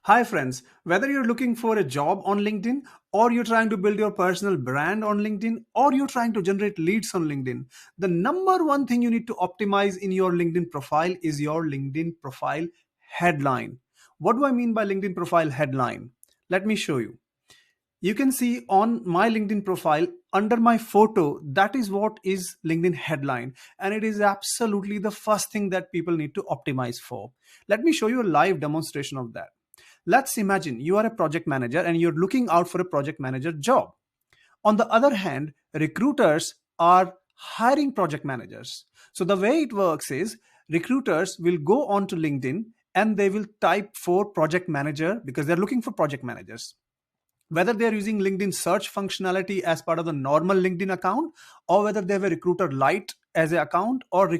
Hi, friends. Whether you're looking for a job on LinkedIn, or you're trying to build your personal brand on LinkedIn, or you're trying to generate leads on LinkedIn, the number one thing you need to optimize in your LinkedIn profile is your LinkedIn profile headline. What do I mean by LinkedIn profile headline? Let me show you. You can see on my LinkedIn profile under my photo, that is what is LinkedIn headline. And it is absolutely the first thing that people need to optimize for. Let me show you a live demonstration of that. Let's imagine you are a project manager and you're looking out for a project manager job. On the other hand, recruiters are hiring project managers. So the way it works is recruiters will go on to LinkedIn and they will type for project manager because they're looking for project managers, whether they're using LinkedIn search functionality as part of the normal LinkedIn account, or whether they have a recruiter lite as an account or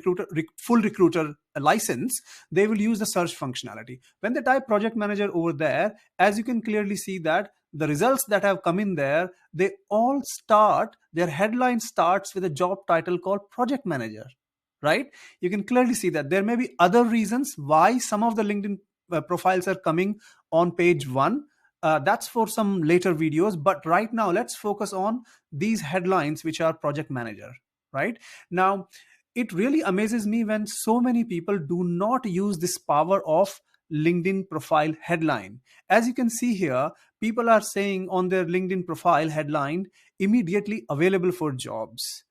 full recruiter license, they will use the search functionality. When they type project manager over there, as you can clearly see that the results that have come in there, they all start, their headline starts with a job title called project manager, right? You can clearly see that there may be other reasons why some of the LinkedIn profiles are coming on page one. That's for some later videos, but right now let's focus on these headlines which are project manager. Right now, it really amazes me when so many people do not use this power of LinkedIn profile headline. As you can see here, people are saying on their LinkedIn profile headline, immediately available for jobs.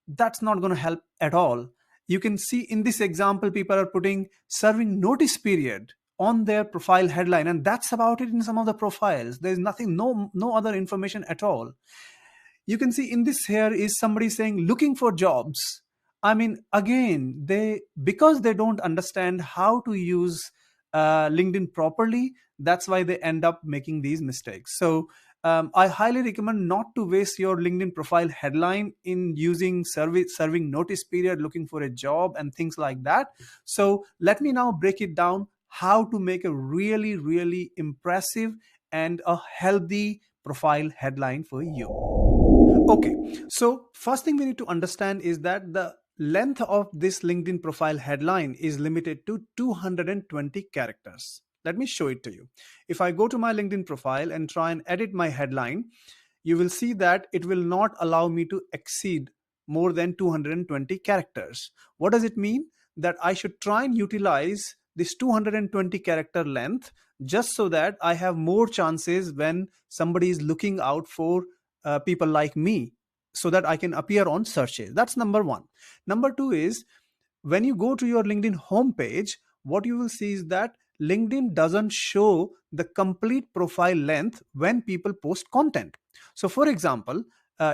That's not going to help at all. You can see in this example, people are putting serving notice period on their profile headline, and that's about it. In some of the profiles there's nothing, no other information at all. You can see in this here is somebody saying looking for jobs. I mean, again, they, because they don't understand how to use LinkedIn properly, that's why they end up making these mistakes. So I highly recommend not to waste your LinkedIn profile headline in using serving notice period, looking for a job, and things like that. So let me now break it down how to make a really impressive and a healthy profile headline for you. Okay, so first thing we need to understand is that the length of this LinkedIn profile headline is limited to 220 characters. Let me show it to you. If I go to my LinkedIn profile and try and edit my headline, you will see that it will not allow me to exceed more than 220 characters. What does it mean? That I should try and utilize this 220 character length just so that I have more chances when somebody is looking out for people like me, so that I can appear on searches. That's number one. Number two is when you go to your LinkedIn homepage, what you will see is that LinkedIn doesn't show the complete profile length when people post content. So, for example,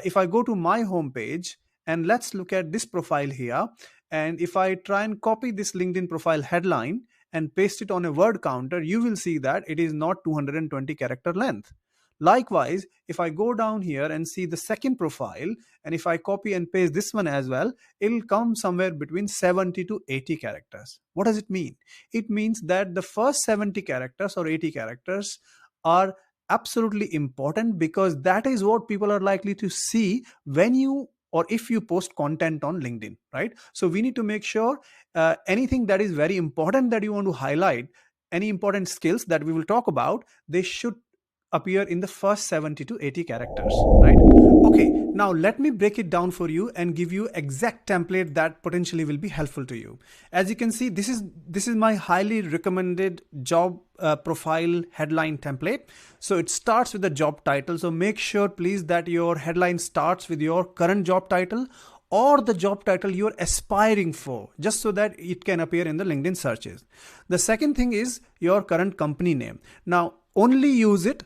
if I go to my homepage and let's look at this profile here, and if I try and copy this LinkedIn profile headline and paste it on a word counter, you will see that it is not 220 character length. Likewise, if I go down here and see the second profile, and if I copy and paste this one as well, it'll come somewhere between 70 to 80 characters. What does it mean? It means that the first 70 characters or 80 characters are absolutely important, because that is what people are likely to see when you or if you post content on LinkedIn, right? So we need to make sure anything that is very important that you want to highlight, any important skills that we will talk about, they should appear in the first 70 to 80 characters, right? Okay, now let me break it down for you and give you exact template that potentially will be helpful to you. As you can see, this is my highly recommended job profile headline template. So it starts with the job title. So make sure please that your headline starts with your current job title or the job title you're aspiring for, just so that it can appear in the LinkedIn searches. The second thing is your current company name. Now only use it,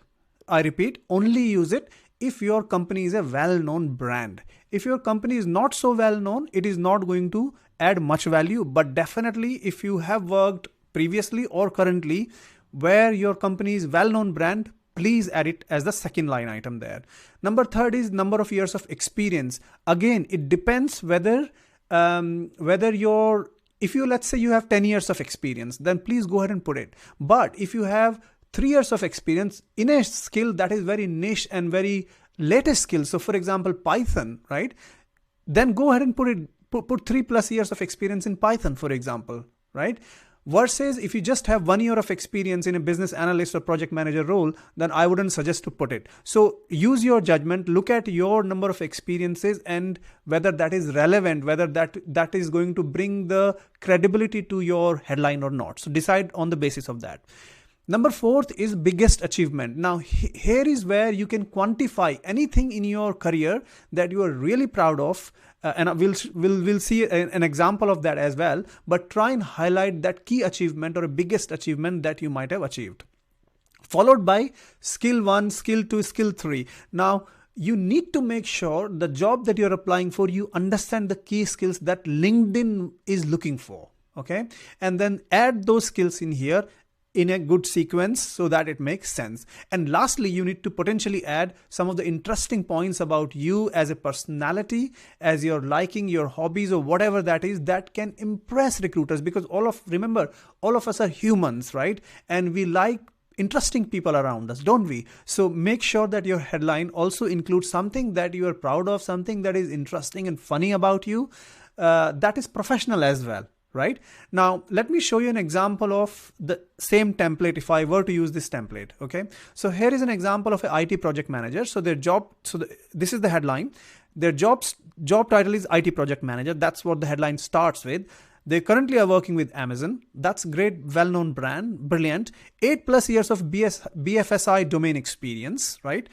I repeat, only use it if your company is a well-known brand. If your company is not so well-known, it is not going to add much value. But definitely if you have worked previously or currently where your company is well-known brand, please add it as the second line item there. Number third is number of years of experience. Again, it depends whether if you, let's say you have 10 years of experience, then please go ahead and put it. But if you have 3 years of experience in a skill that is very niche and very latest skill, so for example Python, right, then go ahead and put 3+ years of experience in Python, for example, right? Versus if you just have 1 year of experience in a business analyst or project manager role, then I wouldn't suggest to put it. So use your judgment, look at your number of experiences and whether that is relevant, whether that is going to bring the credibility to your headline or not. So decide on the basis of that. Number fourth is biggest achievement. Now, here is where you can quantify anything in your career that you are really proud of. And we'll see an example of that as well. But try and highlight that key achievement or a biggest achievement that you might have achieved. Followed by skill 1, skill 2, skill 3. Now, you need to make sure the job that you're applying for, you understand the key skills that LinkedIn is looking for. Okay. And then add those skills in here in a good sequence so that it makes sense. And lastly, you need to potentially add some of the interesting points about you as a personality, as your liking, your hobbies, or whatever that is, that can impress recruiters, because remember, all of us are humans, right? And we like interesting people around us, don't we? So make sure that your headline also includes something that you are proud of, something that is interesting and funny about you, that is professional as well. Right now, let me show you an example of the same template if I were to use this template. Okay, so here is an example of an IT project manager. So their job, this is the headline. Their job title is IT project manager. That's what the headline starts with. They currently are working with Amazon. That's great, well-known brand, brilliant. 8+ years of BFSI domain experience, right?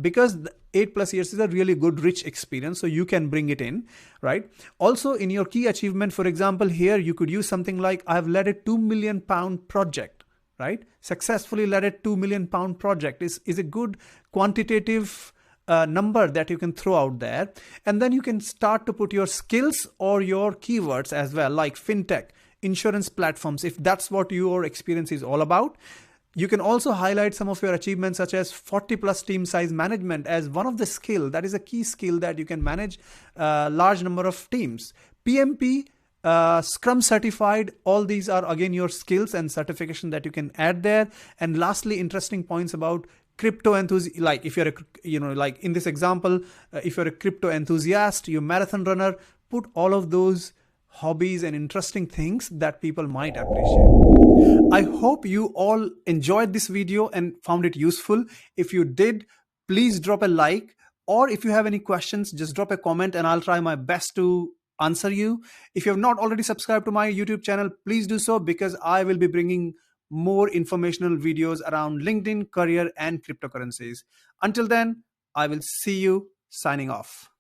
Because 8+ years is a really good, rich experience, so you can bring it in, right? Also, in your key achievement, for example, here you could use something like, I've led a £2 million project, right? Successfully led a £2 million project is a good quantitative number that you can throw out there. And then you can start to put your skills or your keywords as well, like fintech, insurance platforms, if that's what your experience is all about. You can also highlight some of your achievements, such as 40+ team size management as one of the skill. That is a key skill that you can manage a large number of teams. PMP, Scrum certified, all these are again your skills and certification that you can add there. And lastly, interesting points about crypto enthusiast, like if you're like in this example, if you're a crypto enthusiast, you're a marathon runner, put all of those hobbies and interesting things that people might appreciate. I hope you all enjoyed this video and found it useful. If you did, please drop a like, or if you have any questions, just drop a comment and I'll try my best to answer you. If you have not already subscribed to my YouTube channel, please do so, because I will be bringing more informational videos around LinkedIn, career, and cryptocurrencies. Until then, I will see you. Signing off.